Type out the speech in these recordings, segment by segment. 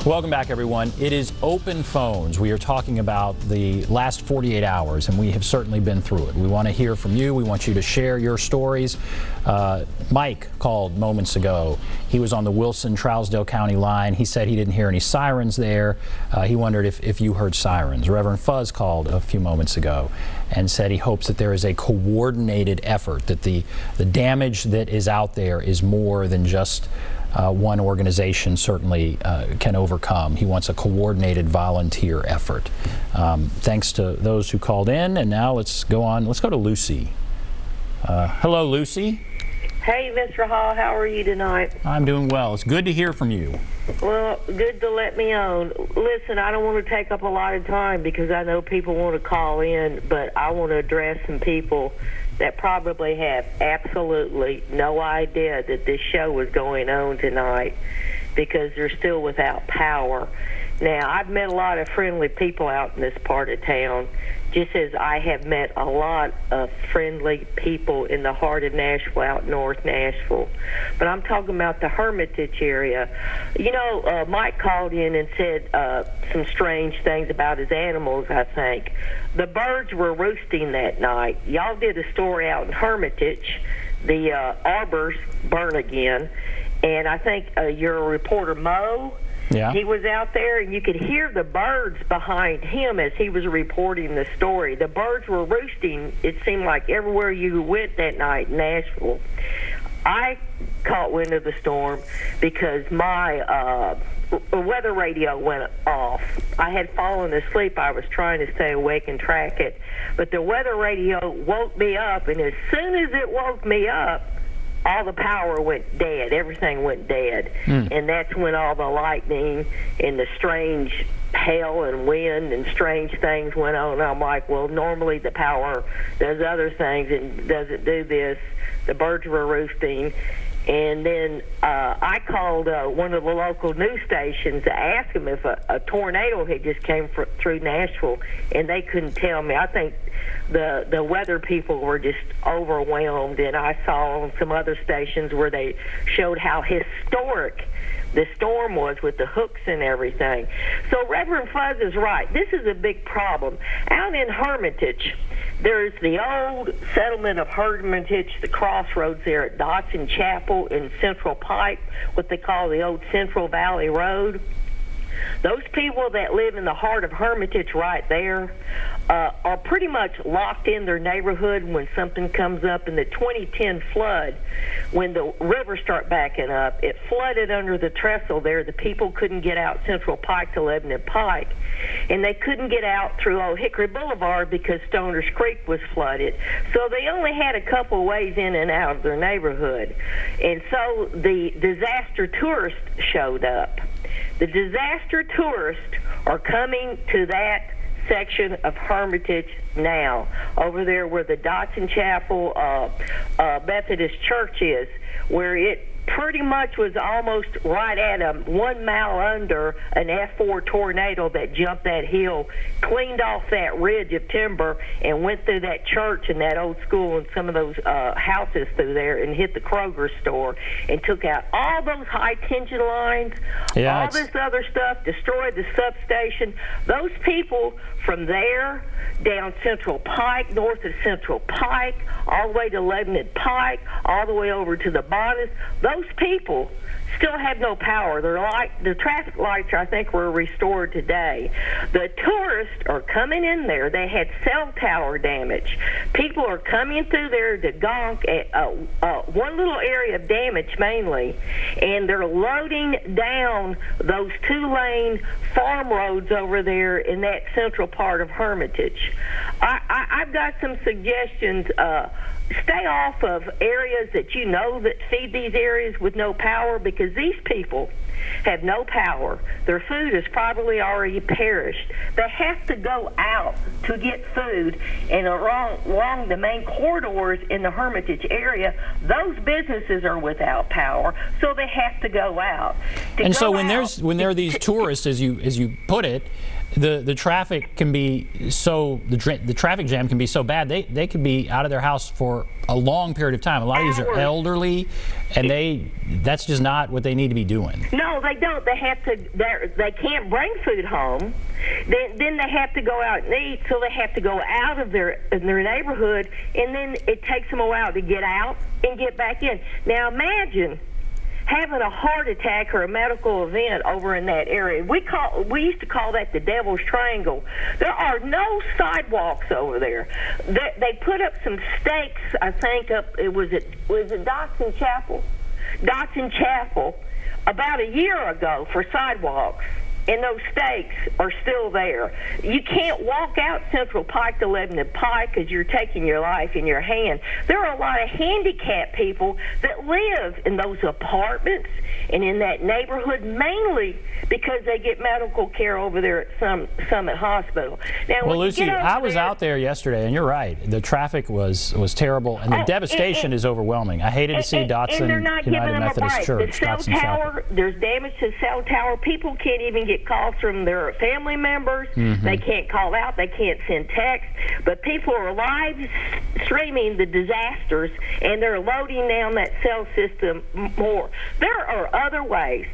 Welcome back, everyone. It is open phones. We are talking about the last 48 hours, and we have certainly been through it. We want to hear from you. We want you to share your stories. Mike called moments ago. He was on the Wilson-Trousdale County line. He said he didn't hear any sirens there. He wondered if you heard sirens. Reverend Fuzz called a few moments ago and said he hopes that there is a coordinated effort, that the damage that is out there is more than just one organization certainly can overcome. He wants a coordinated volunteer effort. Thanks to those who called in, and now let's go on. Let's go to Lucy. Hello, Lucy. Hey, Mr. Hall, how are you tonight? I'm doing well. It's good to hear from you. Well, good to let me on. Listen, I don't want to take up a lot of time because I know people want to call in, but I want to address some people that probably have absolutely no idea that this show was going on tonight because they're still without power. Now, I've met a lot of friendly people out in this part of town, just as I have met a lot of friendly people in the heart of Nashville, out north Nashville. But I'm talking about the Hermitage area. You know, Mike called in and said some strange things about his animals, I think. The birds were roosting that night. Y'all did a story out in Hermitage. The arbors burn again. And I think your reporter, Mo, yeah, he was out there, and you could hear the birds behind him as he was reporting the story. The birds were roosting, it seemed like, everywhere you went that night in Nashville. I caught wind of the storm because my weather radio went off. I had fallen asleep. I was trying to stay awake and track it. But the weather radio woke me up, and as soon as it woke me up, all the power went dead. Everything went dead. And that's when all the lightning and the strange hail and wind and strange things went on. I'm like, well, normally the power does other things and doesn't do this. The birds were roosting. And then I called one of the local news stations to ask them if a tornado had just came through Nashville, and they couldn't tell me. I think the weather people were just overwhelmed, and I saw on some other stations where they showed how historic the storm was with the hooks and everything. So Reverend Fuzz is right. This is a big problem. Out in Hermitage, there's the old settlement of Hermitage, the crossroads there at Dotson Chapel and Central Pike, what they call the old Central Valley Road. Those people that live in the heart of Hermitage right there are pretty much locked in their neighborhood when something comes up. In the 2010 flood, when the rivers start backing up, it flooded under the trestle there. The people couldn't get out Central Pike to Lebanon Pike, and they couldn't get out through Old Hickory Boulevard because Stoner's Creek was flooded. So they only had a couple ways in and out of their neighborhood. And so the disaster tourists showed up. The disaster tourists are coming to that section of Hermitage now, over there where the Dotson Chapel Methodist Church is, where it pretty much was almost right at 1 mile under an F4 tornado that jumped that hill, cleaned off that ridge of timber, and went through that church and that old school and some of those houses through there and hit the Kroger store and took out all those high tension lines, all this other stuff, destroyed the substation. Those people from there down Central Pike, north of Central Pike, all the way to Lebanon Pike, all the way over to the Bonnets, those people still have no power. The traffic lights, I think, were restored today. The tourists are coming in there. They had cell tower damage. People are coming through there to gonk at one little area of damage mainly, and they're loading down those 2-lane farm roads over there in that central part of Hermitage. I've got some suggestions. Stay off of areas that you know that feed these areas with no power, because these people have no power. Their food is probably already perished. They have to go out to get food, and along the main corridors in the Hermitage area, those businesses are without power, so they have to go out. And so when there are these tourists, as you put it, the traffic can be so the traffic jam can be so bad they could be out of their house for a long period of time. A lot of these are elderly, and that's just not what they need to be doing. No, they don't. They have to. They can't bring food home. Then they have to go out and eat, so they have to go out of their neighborhood, and then it takes them a while to get out and get back in. Now imagine having a heart attack or a medical event over in that area. We used to call that the Devil's Triangle. There are no sidewalks over there. They put up some stakes, I think, was it Dotson Chapel about a year ago for sidewalks. And those stakes are still there. You can't walk out Central Pike to Lebanon Pike because you're taking your life in your hand. There are a lot of handicapped people that live in those apartments and in that neighborhood, mainly because they get medical care over there at Summit Hospital. Now, well, Lucy, I was out there yesterday, and you're right. The traffic was terrible, and the devastation is overwhelming. I hated to see Dotson United Methodist Church. The cell tower, there's damage to the cell tower. People can't even get calls from their family members. They can't call out. They can't send text. But people are live streaming the disasters, and they're loading down that cell system more. There are other ways.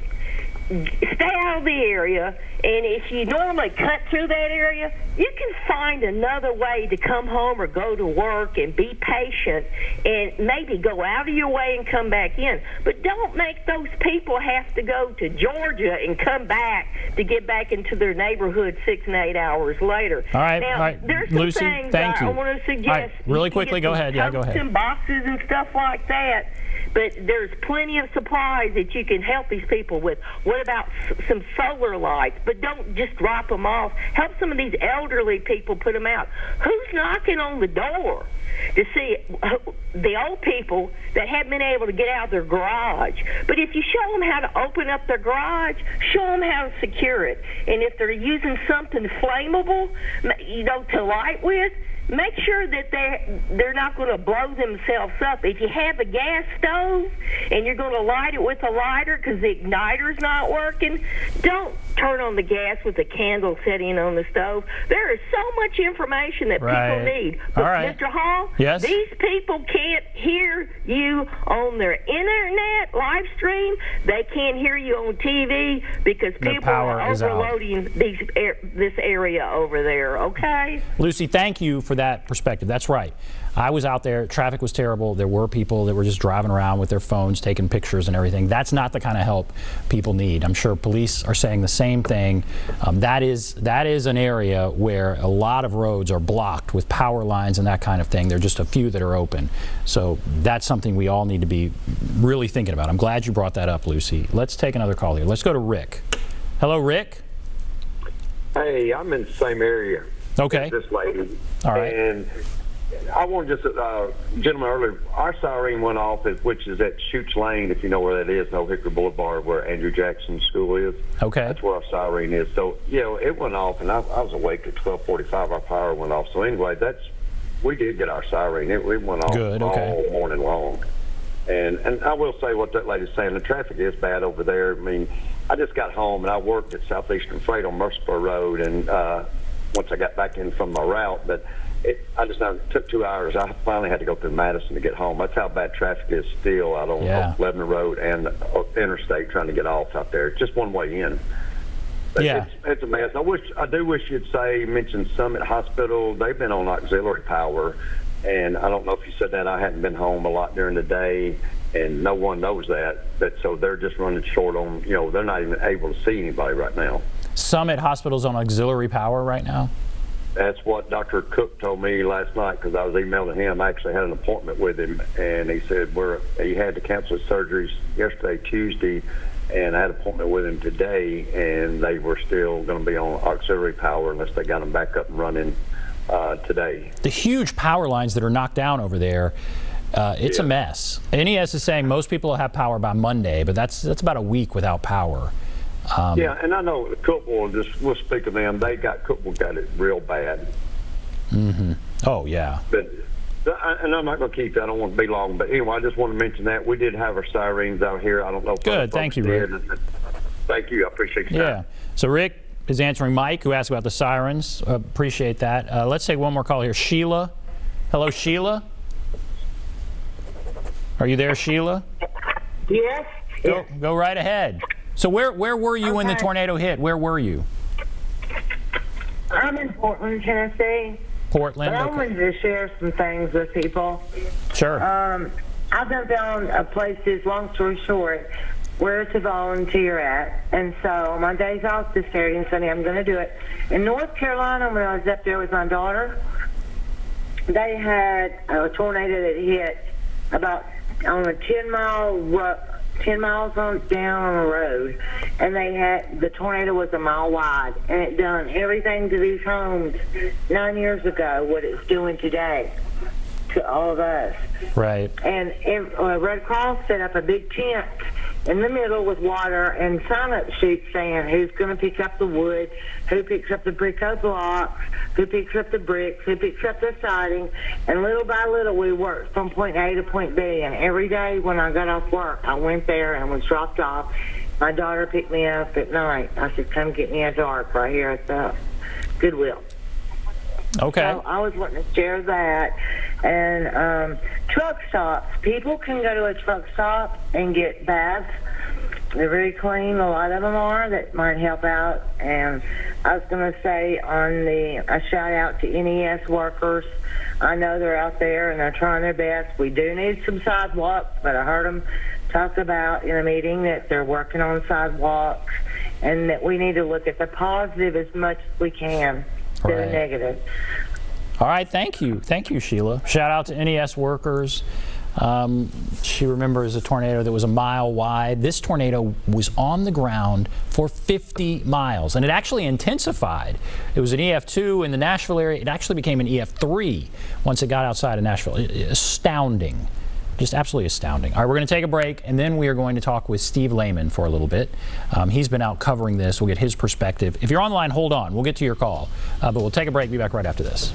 Stay out of the area, and if you normally cut through that area, you can find another way to come home or go to work and be patient and maybe go out of your way and come back in. But don't make those people have to go to Georgia and come back to get back into their neighborhood 6 and 8 hours later. All right, now, there's some Lucy, things thank you. I want to suggest. All right, really quickly, go ahead. Yeah, go ahead. Some boxes and stuff like that. But there's plenty of supplies that you can help these people with. What about some solar lights? But don't just drop them off. Help some of these elderly people put them out. Who's knocking on the door to see the old people that haven't been able to get out of their garage? But if you show them how to open up their garage, show them how to secure it. And if they're using something flammable, to light with, make sure that they're not going to blow themselves up. If you have a gas stove and you're going to light it with a lighter because the igniter's not working, don't turn on the gas with a candle sitting on the stove. There is so much information that people need. But Mr. Hall, yes? These people can't hear you on their internet live stream. They can't hear you on TV because people are overloading this area over there, okay? Lucy, thank you for that perspective. That's right. I was out there. Traffic was terrible. There were people that were just driving around with their phones, taking pictures and everything. That's not the kind of help people need. I'm sure police are saying the same thing. That is an area where a lot of roads are blocked with power lines and that kind of thing. There are just a few that are open. So that's something we all need to be really thinking about. I'm glad you brought that up, Lucy. Let's take another call here. Let's go to Rick. Hello, Rick. Hey, I'm in the same area. Okay. As this lady. All right. And I want to just, gentleman earlier, our siren went off, which is at Chutes Lane, if you know where that is, No Hickory Boulevard, where Andrew Jackson's school is. Okay. That's where our siren is. So, it went off, and I was awake at 12:45. Our power went off. So anyway, we did get our siren. It went off all morning long. And I will say what that lady's saying. The traffic is bad over there. I mean, I just got home, and I worked at Southeastern Freight on Mercersburg Road, and once I got back in from my route, but I just know it took 2 hours. I finally had to go through Madison to get home. That's how bad traffic is still out on Lebanon Road and interstate trying to get off out there. It's just one way in. But it's a mess. I do wish you'd mention Summit Hospital. They've been on auxiliary power, and I don't know if you said that. I hadn't been home a lot during the day, and no one knows that. But so they're just running short on. They're not even able to see anybody right now. Summit Hospital's on auxiliary power right now? That's what Dr. Cook told me last night because I was emailing him. I actually had an appointment with him, and he said he had to cancel his surgeries yesterday, Tuesday, and I had an appointment with him today, and they were still going to be on auxiliary power unless they got them back up and running today. The huge power lines that are knocked down over there, it's a mess. NES is saying most people will have power by Monday, but that's about a week without power. And I know Cookville, we'll speak of them. Cookville got it real bad. Mm-hmm. Oh, yeah. But, and I'm not going to keep that. I don't want to be long. But anyway, I just want to mention that. We did have our sirens out here. I don't know if good. Thank you, Rick. Thank you. I appreciate your time. So, Rick, is answering Mike, who asked about the sirens. Appreciate that. Let's take one more call here. Sheila. Hello, Sheila. Are you there, Sheila? Yes. Go right ahead. So where were you when the tornado hit? Where were you? I'm in Portland, Tennessee. Portland. But I wanted to share some things with people. Sure. I've been found places, long story short, where to volunteer at. And so my days off this Saturday and Sunday, I'm going to do it. In North Carolina, when I was up there with my daughter, they had a tornado that hit about on a 10 miles down on the road, and the tornado was a mile wide, and it done everything to these homes 9 years ago what it's doing today to all of us. Right. And Red Cross set up a big tent in the middle with water and sign-up sheets saying who's going to pick up the wood, who picks up the Brico blocks, who picks up the bricks, who picks up the siding. And little by little, we worked from point A to point B. And every day when I got off work, I went there and was dropped off. My daughter picked me up at night. I said, come get me a dark right here at the Goodwill. Okay. So I was wanting to share that. And truck stops. People can go to a truck stop and get baths. They're very clean. A lot of them are. That might help out. And I was going to say a shout out to NES workers. I know they're out there and they're trying their best. We do need some sidewalks, but I heard them talk about in a meeting that they're working on sidewalks and that we need to look at the positive as much as we can. To the negative. All right, thank you, Sheila. Shout out to NES workers. She remembers a tornado that was a mile wide. This tornado was on the ground for 50 miles, and it actually intensified. It was an EF2 in the Nashville area. It actually became an EF3 once it got outside of Nashville. Astounding. Just absolutely astounding. All right, we're going to take a break, and then we are going to talk with Steve Lehman for a little bit. He's been out covering this. We'll get his perspective. If you're online, hold on. We'll get to your call. But we'll take a break. Be back right after this.